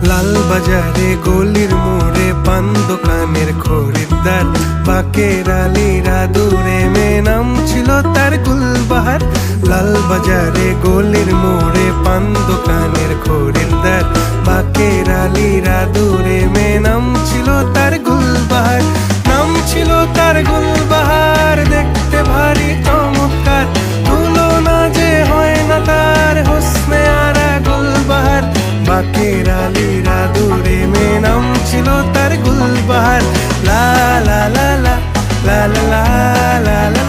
লাল বাজারে গলির মোড়ে পান দোকানের খরিদ্দার, বাকের আলীরা দূরে মে নাম ছিল তার গুলবাহার। লাল বাজারে গলির মোড়ে পান দোকানের খরিদ্দার, বাকের আলীরা দূরে মে নাম ছিল তার গুলবাহার। নাম ছিল তার গুলবাহার, দেখতে ভারী চমৎকার, তুলনা যে হয় না তার হোসনে আরা গুলবাহার। বাকের আলীরা দূরে মে নাম ছিল তার গুলবাহার। লা লা লা লা লা লা লা লা লা।